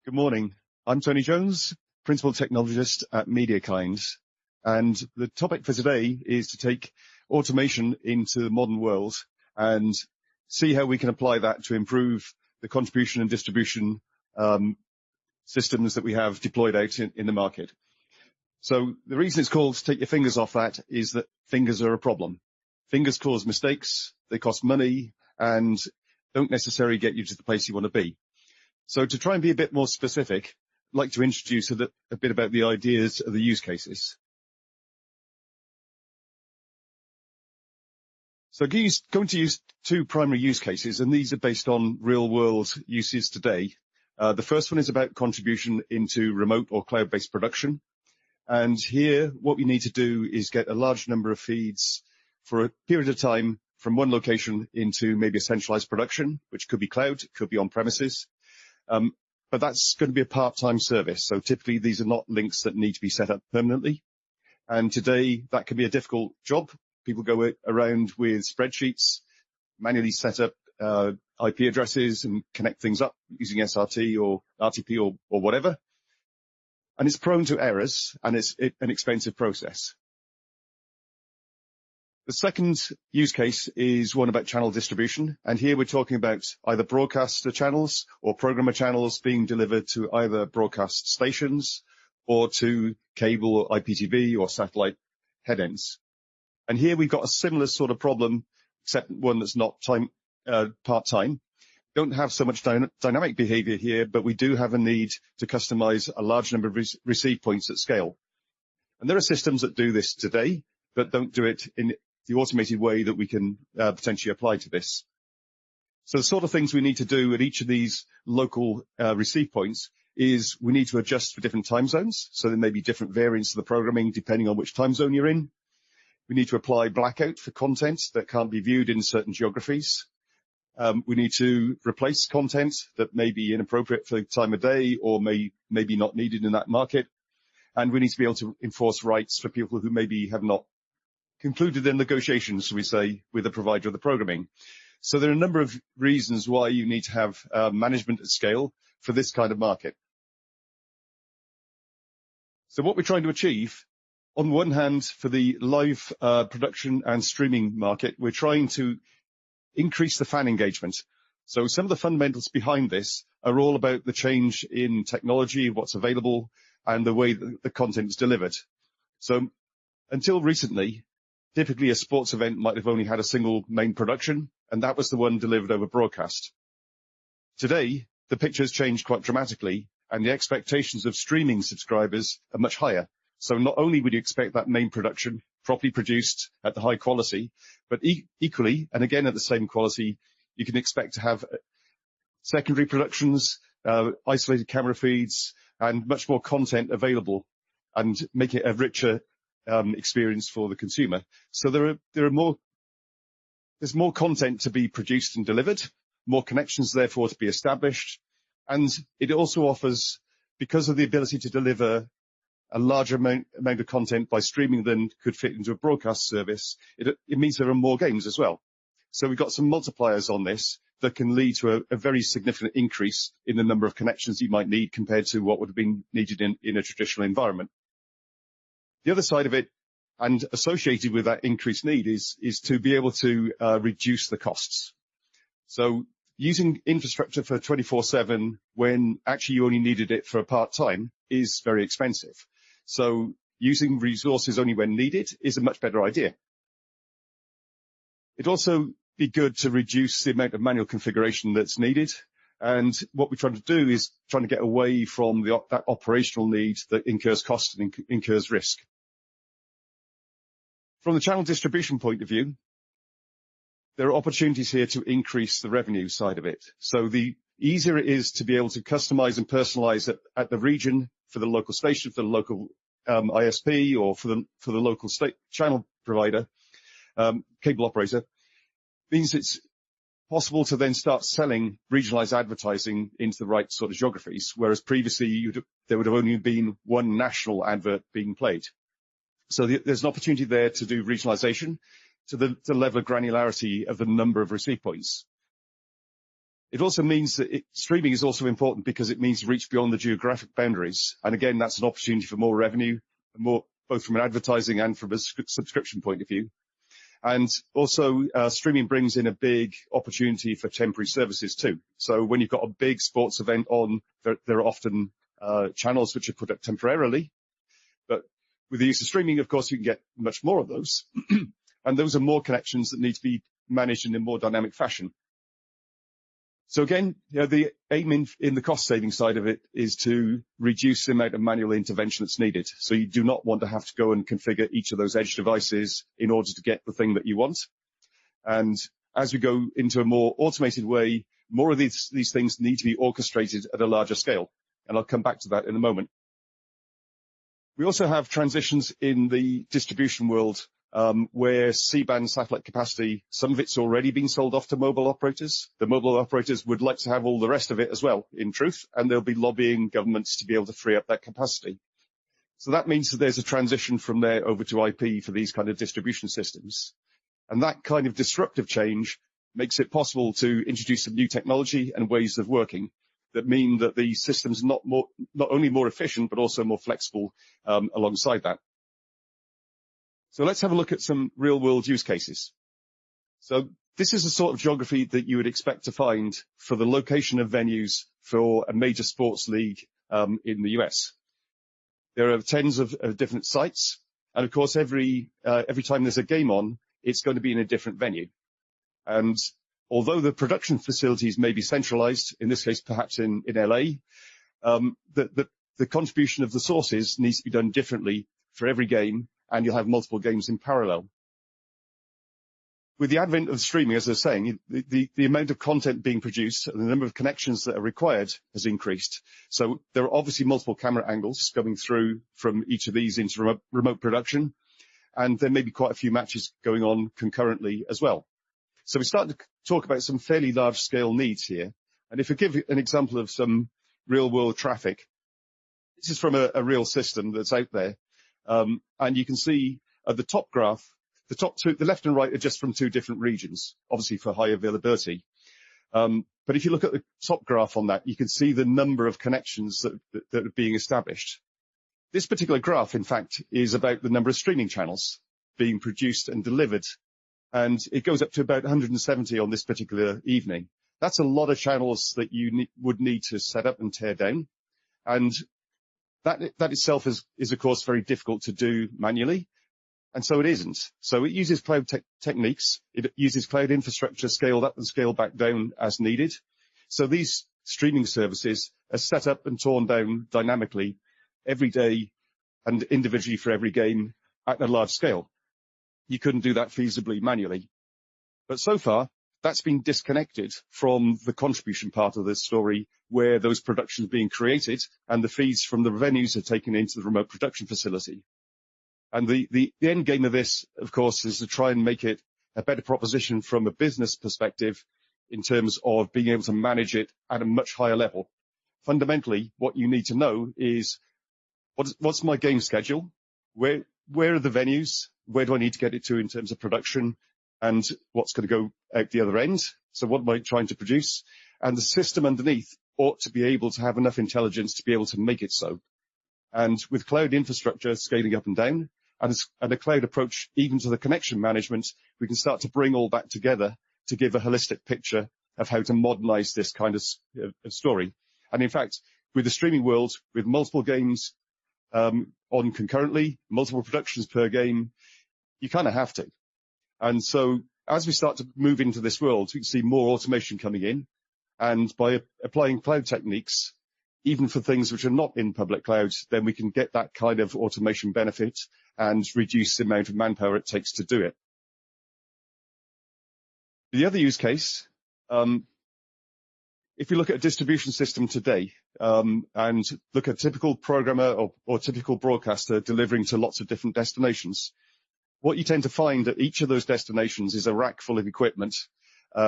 Good morning. I'm Tony Jones, Principal Technologist at MediaKind, and the topic for today is to take automation into the modern world and see how we can apply that to improve the contribution and distribution systems that we have deployed out in the market. So the reason it's called Take Your Fingers Off That is that fingers are a problem. Fingers cause mistakes, they cost money, and don't necessarily get you to the place you want to be. So to try and be a bit more specific, I'd like to introduce a bit about the ideas of the use cases. So going to use two primary use cases, and these are based on real-world uses today. The first one is about contribution into remote or cloud-based production. And here, what we need to do is get a large number of feeds for a period of time from one location into maybe a centralized production, which could be cloud, it could be on premises. But that's going to be a part-time service. So typically, these are not links that need to be set up permanently. And today, that can be a difficult job. People go around with spreadsheets, manually set up IP addresses and connect things up using SRT or RTP or whatever. And it's prone to errors, and it's an expensive process. The second use case is one about channel distribution, and here we're talking about either broadcaster channels or programmer channels being delivered to either broadcast stations or to cable or IPTV or satellite headends. And here we've got a similar sort of problem, except one that's not part-time. Don't have so much dynamic behavior here, but we do have a need to customize a large number of receive points at scale. And there are systems that do this today, but don't do it in the automated way that we can potentially apply to this. So the sort of things we need to do at each of these local receive points is we need to adjust for different time zones. So there may be different variants of the programming depending on which time zone you're in. We need to apply blackout for content that can't be viewed in certain geographies. We need to replace content that may be inappropriate for the time of day or may be not needed in that market. And we need to be able to enforce rights for people who maybe have not concluded their negotiations, we say, with the provider of the programming. So there are a number of reasons why you need to have management at scale for this kind of market. So what we're trying to achieve, on one hand, for the live production and streaming market, we're trying to increase the fan engagement. So some of the fundamentals behind this are all about the change in technology, what's available, and the way that the content is delivered. So until recently, typically a sports event might have only had a single main production, and that was the one delivered over broadcast. Today, the picture has changed quite dramatically, and the expectations of streaming subscribers are much higher. So not only would you expect that main production properly produced at the high quality, but equally, and again at the same quality, you can expect to have secondary productions, isolated camera feeds, and much more content available, and make it a richer experience for the consumer. So there's more content to be produced and delivered, more connections therefore to be established, and it also offers, because of the ability to deliver a larger amount of content by streaming than could fit into a broadcast service, it means there are more games as well. So we've got some multipliers on this that can lead to a very significant increase in the number of connections you might need compared to what would have been needed in a traditional environment. The other side of it, and associated with that increased need, is to be able to reduce the costs. So using infrastructure for 24/7 when actually you only needed it for a part-time is very expensive. So using resources only when needed is a much better idea. It'd also be good to reduce the amount of manual configuration that's needed. And what we're trying to do is trying to get away from that operational need that incurs cost and incurs risk. From the channel distribution point of view, there are opportunities here to increase the revenue side of it. So the easier it is to be able to customize and personalize it at the region for the local station, for the local ISP, or for the local channel provider, cable operator, means it's possible to then start selling regionalized advertising into the right sort of geographies, whereas previously there would have only been one national advert being played. So there's an opportunity there to do regionalization to the level of granularity of the number of receive points. It also means that streaming is also important because it means reach beyond the geographic boundaries. And again, that's an opportunity for more revenue, more both from an advertising and from a subscription point of view. And also, streaming brings in a big opportunity for temporary services too. So when you've got a big sports event on, there are often channels which are put up temporarily. But with the use of streaming, of course, you can get much more of those. And those are more connections that need to be managed in a more dynamic fashion. So again, the aim in the cost-saving side of it is to reduce the amount of manual intervention that's needed. So you do not want to have to go and configure each of those edge devices in order to get the thing that you want. And as we go into a more automated way, more of these things need to be orchestrated at a larger scale. And I'll come back to that in a moment. We also have transitions in the distribution world where C-band satellite capacity, some of it's already been sold off to mobile operators. The mobile operators would like to have all the rest of it as well, in truth, and they'll be lobbying governments to be able to free up that capacity. So that means that there's a transition from there over to IP for these kind of distribution systems. And that kind of disruptive change makes it possible to introduce some new technology and ways of working that mean that the system's not only more efficient, but also more flexible alongside that. So let's have a look at some real-world use cases. So this is the sort of geography that you would expect to find for the location of venues for a major sports league in the US. There are tens of different sites, and of course, every time there's a game on, it's going to be in a different venue. And although the production facilities may be centralized, in this case, perhaps in LA, the contribution of the sources needs to be done differently for every game, and you'll have multiple games in parallel. With the advent of streaming, as I was saying, the amount of content being produced and the number of connections that are required has increased. So there are obviously multiple camera angles coming through from each of these into remote production, and there may be quite a few matches going on concurrently as well. So we start to talk about some fairly large-scale needs here. And if I give an example of some real-world traffic, this is from a real system that's out there. And you can see at the top graph, the top two, the left and right, are just from two different regions, obviously for high availability. But if you look at the top graph on that, you can see the number of connections that are being established. This particular graph, in fact, is about the number of streaming channels being produced and delivered. And it goes up to about 170 on this particular evening. That's a lot of channels that you would need to set up and tear down. And that itself is of course, very difficult to do manually. And so it isn't. So it uses cloud techniques. It uses cloud infrastructure scaled up and scaled back down as needed. So these streaming services are set up and torn down dynamically every day and individually for every game at a large scale. You couldn't do that feasibly manually. But so far, that's been disconnected from the contribution part of this story, where those productions are being created and the feeds from the venues are taken into the remote production facility. And the end game of this, of course, is to try and make it a better proposition from a business perspective in terms of being able to manage it at a much higher level. Fundamentally, what you need to know is what's my game schedule? Where are the venues? Where do I need to get it to in terms of production? And what's going to go out the other end? So what am I trying to produce? And the system underneath ought to be able to have enough intelligence to be able to make it so. And with cloud infrastructure scaling up and down, and a cloud approach even to the connection management, we can start to bring all that together to give a holistic picture of how to modernize this kind of story. And in fact, with the streaming world, with multiple games on concurrently, multiple productions per game, you kind of have to. And so as we start to move into this world, we can see more automation coming in. And by applying cloud techniques, even for things which are not in public clouds, then we can get that kind of automation benefit and reduce the amount of manpower it takes to do it. The other use case, if you look at a distribution system today and look at a typical programmer or typical broadcaster delivering to lots of different destinations, what you tend to find at each of those destinations is a rack full of equipment,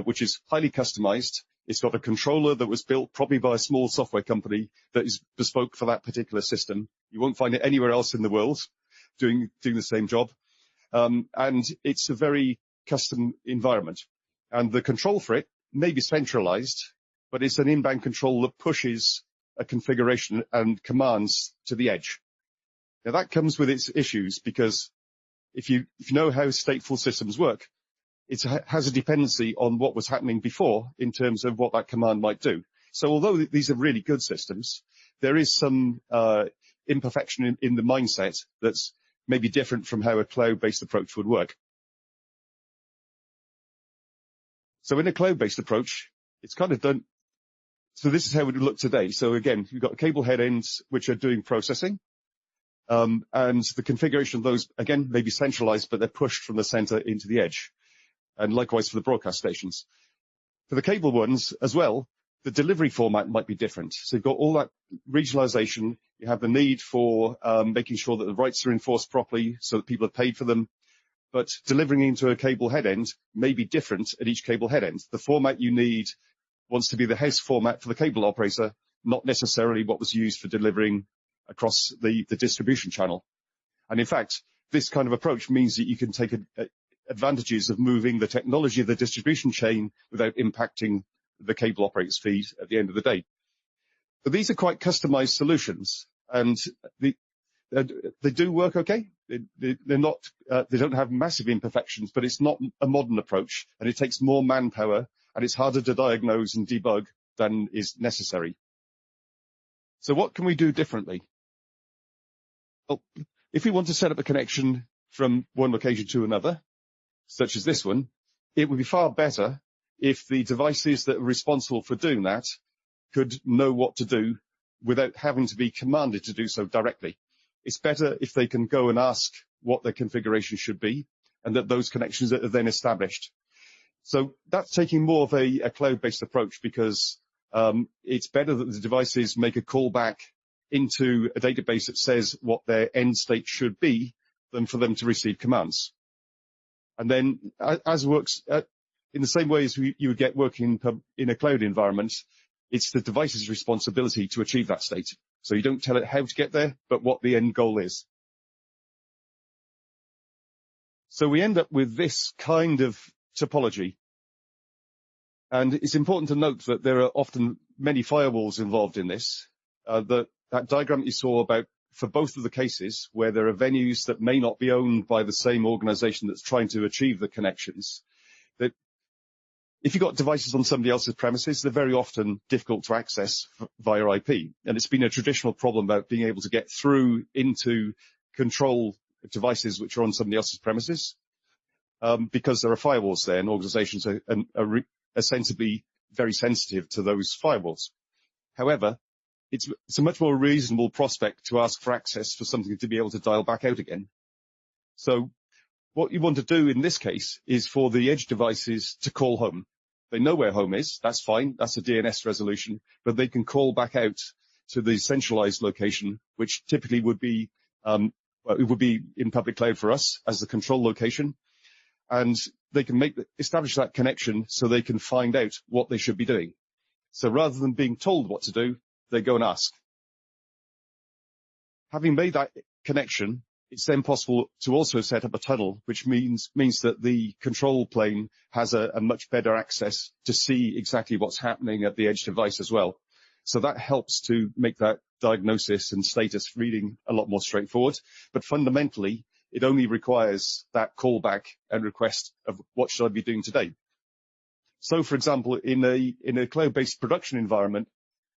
which is highly customized. It's got a controller that was built probably by a small software company that is bespoke for that particular system. You won't find it anywhere else in the world doing the same job. And it's a very custom environment. And the control for it may be centralized, but it's an inbound control that pushes a configuration and commands to the edge. Now that comes with its issues, because if you know how stateful systems work, it has a dependency on what was happening before in terms of what that command might do. So although these are really good systems, there is some imperfection in the mindset that's maybe different from how a cloud-based approach would work. So in a cloud-based approach, it's kind of done. So this is how it would look today. So again, you've got cable head ends which are doing processing. And the configuration of those, again, may be centralized, but they're pushed from the center into the edge. And likewise for the broadcast stations. For the cable ones as well, the delivery format might be different. So you've got all that regionalization. You have the need for making sure that the rights are enforced properly so that people are paid for them. But delivering into a cable head end may be different at each cable head end. The format you need wants to be the house format for the cable operator, not necessarily what was used for delivering across the distribution channel. And in fact, this kind of approach means that you can take advantages of moving the technology of the distribution chain without impacting the cable operator's feed at the end of the day. But these are quite customized solutions, and they do work okay. They're not, they don't have massive imperfections, but it's not a modern approach, and it takes more manpower, and it's harder to diagnose and debug than is necessary. So what can we do differently? Well, if we want to set up a connection from one location to another, such as this one, it would be far better if the devices that are responsible for doing that could know what to do without having to be commanded to do so directly. It's better if they can go and ask what their configuration should be, and that those connections are then established. So that's taking more of a cloud-based approach, because it's better that the devices make a callback into a database that says what their end state should be than for them to receive commands. And then, as works in the same way as you would get working in a cloud environment, it's the device's responsibility to achieve that state. So you don't tell it how to get there, but what the end goal is. So we end up with this kind of topology. And it's important to note that there are often many firewalls involved in this. That diagram that you saw about, for both of the cases, where there are venues that may not be owned by the same organization that's trying to achieve the connections, that if you've got devices on somebody else's premises, they're very often difficult to access via IP. And it's been a traditional problem about being able to get through into control devices which are on somebody else's premises, because there are firewalls there, and organizations are sensibly very sensitive to those firewalls. However, it's a much more reasonable prospect to ask for access for something to be able to dial back out again. So what you want to do in this case is for the edge devices to call home. They know where home is. That's fine. That's a DNS resolution. But they can call back out to the centralized location, which typically would be, it would be in public cloud for us as the control location. And they can establish that connection so they can find out what they should be doing. So rather than being told what to do, they go and ask. Having made that connection, it's then possible to also set up a tunnel, which means that the control plane has a much better access to see exactly what's happening at the edge device as well. So that helps to make that diagnosis and status reading a lot more straightforward. But fundamentally, it only requires that callback and request of what should I be doing today. So, for example, in a cloud-based production environment,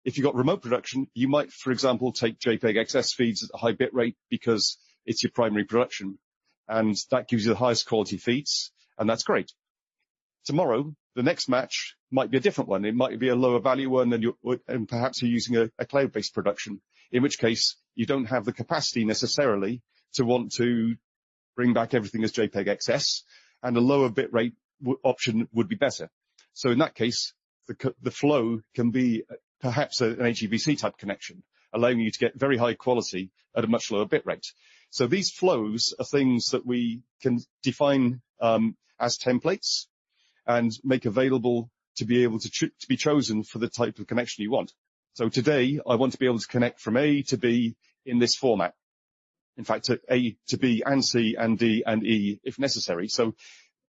if you've got remote production, you might, for example, take JPEG XS feeds at a high bit rate because it's your primary production, and that gives you the highest quality feeds, and that's great. Tomorrow, the next match might be a different one. It might be a lower value one, and perhaps you're using a cloud-based production, in which case you don't have the capacity necessarily to want to bring back everything as JPEG XS, and a lower bit rate option would be better. So in that case, the flow can be perhaps an HEVC type connection, allowing you to get very high quality at a much lower bit rate. So these flows are things that we can define as templates and make available to be able to be chosen for the type of connection you want. So today, I want to be able to connect from A to B in this format. In fact, A to B and C and D and E if necessary. So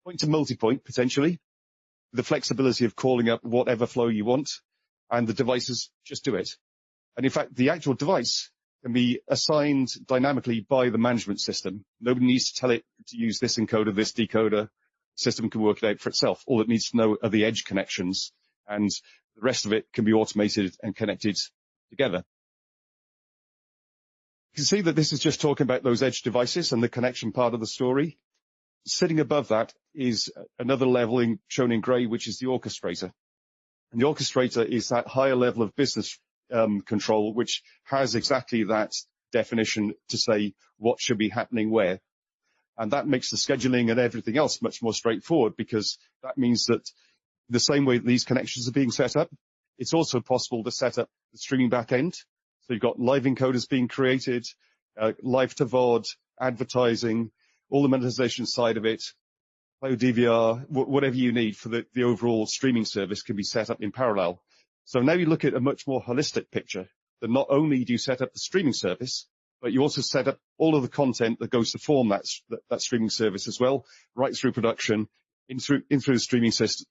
point to multipoint, potentially, the flexibility of calling up whatever flow you want, and the devices just do it. And in fact, the actual device can be assigned dynamically by the management system. Nobody needs to tell it to use this encoder, this decoder. The system can work it out for itself. All it needs to know are the edge connections, and the rest of it can be automated and connected together. You can see that this is just talking about those edge devices and the connection part of the story. Sitting above that is another level shown in grey, which is the orchestrator. And the orchestrator is that higher level of business control, which has exactly that definition to say what should be happening where. And that makes the scheduling and everything else much more straightforward, because that means that the same way that these connections are being set up, it's also possible to set up the streaming back end. So you've got live encoders being created, live to VOD, advertising, all the monetization side of it, cloud DVR, whatever you need for the overall streaming service can be set up in parallel. So now you look at a much more holistic picture, that not only do you set up the streaming service, but you also set up all of the content that goes to form that streaming service as well, right through production, in through the streaming system,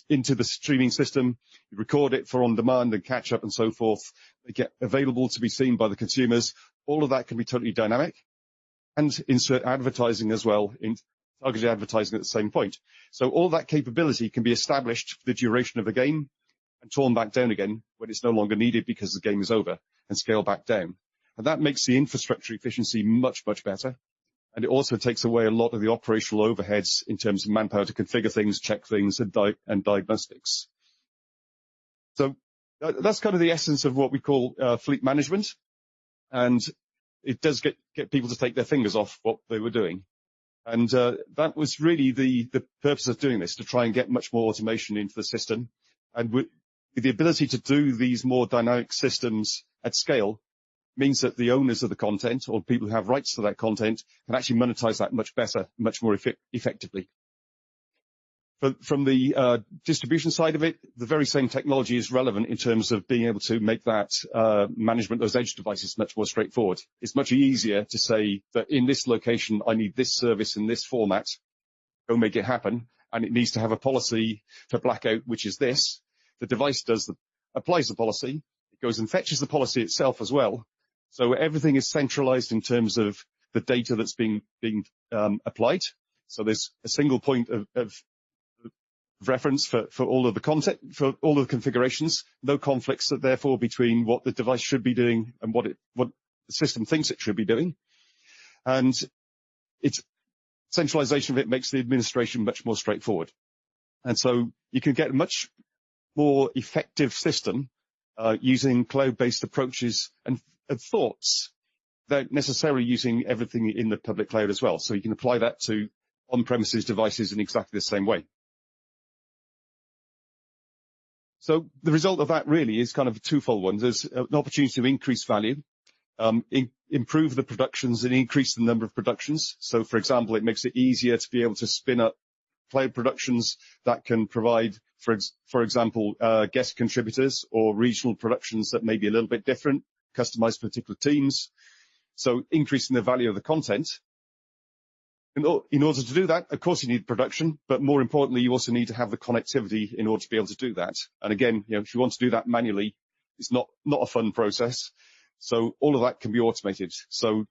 into the streaming system. You record it for on demand and catch up and so forth. They get available to be seen by the consumers. All of that can be totally dynamic, and insert advertising as well, in targeted advertising at the same point. So all that capability can be established for the duration of a game and torn back down again when it's no longer needed because the game is over, and scale back down. And that makes the infrastructure efficiency much, much better. And it also takes away a lot of the operational overheads in terms of manpower to configure things, check things, and diagnostics. So that's kind of the essence of what we call fleet management. And it does get people to take their fingers off what they were doing. And that was really the purpose of doing this, to try and get much more automation into the system. And with the ability to do these more dynamic systems at scale means that the owners of the content, or people who have rights to that content, can actually monetize that much better, much more effectively. From the distribution side of it, the very same technology is relevant in terms of being able to make that management, those edge devices, much more straightforward. It's much easier to say that in this location, I need this service in this format, go make it happen, and it needs to have a policy for blackout, which is this. The device applies the policy, it goes and fetches the policy itself as well. So everything is centralized in terms of the data that's being applied. So there's a single point of reference for all of the content, for all of the configurations, no conflicts therefore between what the device should be doing and what the system thinks it should be doing. And its centralization of it makes the administration much more straightforward. And so you can get a much more effective system using cloud-based approaches and thoughts, without necessarily using everything in the public cloud as well. So you can apply that to on-premises devices in exactly the same way. So the result of that really is kind of a twofold one. There's an opportunity to increase value, improve the productions and increase the number of productions. So, for example, it makes it easier to be able to spin up cloud productions that can provide, for example, guest contributors or regional productions that may be a little bit different, customized for particular teams. So increasing the value of the content. In order to do that, of course, you need production, but more importantly, you also need to have the connectivity in order to be able to do that. And again, if you want to do that manually, it's not a fun process. So all of that can be automated. So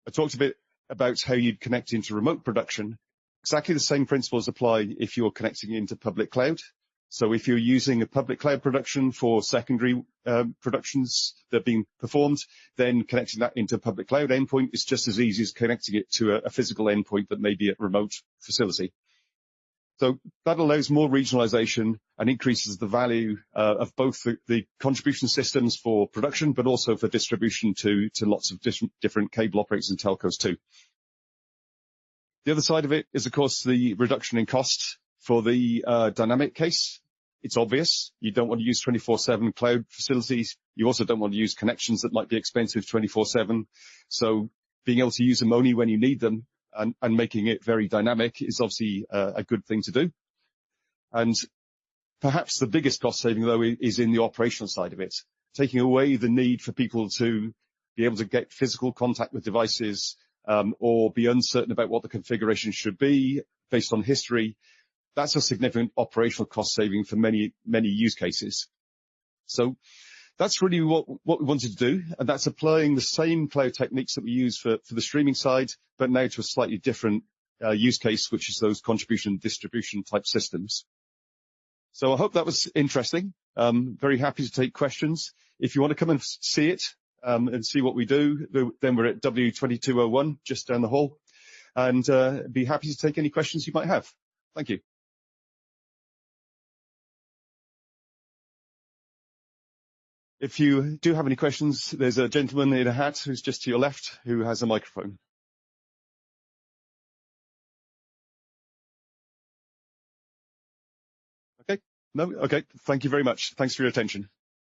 I talked a bit about how you'd connect into remote production. Exactly the same principles apply if you're connecting into public cloud. So if you're using a public cloud production for secondary productions that are being performed, then connecting that into a public cloud endpoint is just as easy as connecting it to a physical endpoint that may be at a remote facility. So that allows more regionalization and increases the value of both the contribution systems for production, but also for distribution to lots of different cable operators and telcos too. The other side of it is, of course, the reduction in cost. For the dynamic case, it's obvious. You don't want to use 24/7 cloud facilities. You also don't want to use connections that might be expensive 24/7. So being able to use them only when you need them and making it very dynamic is obviously a good thing to do. And perhaps the biggest cost saving, though, is in the operational side of it, taking away the need for people to be able to get physical contact with devices or be uncertain about what the configuration should be based on history. That's a significant operational cost saving for many use cases. So that's really what we wanted to do, and that's applying the same cloud techniques that we use for the streaming side, but now to a slightly different use case, which is those contribution distribution type systems. So I hope that was interesting. Very happy to take questions. If you want to come and see it and see what we do, then we're at W2201, just down the hall, and be happy to take any questions you might have. Thank you. If you do have any questions, there's a gentleman in a hat who's just to your left who has a microphone. Okay. No? Okay. Thank you very much. Thanks for your attention.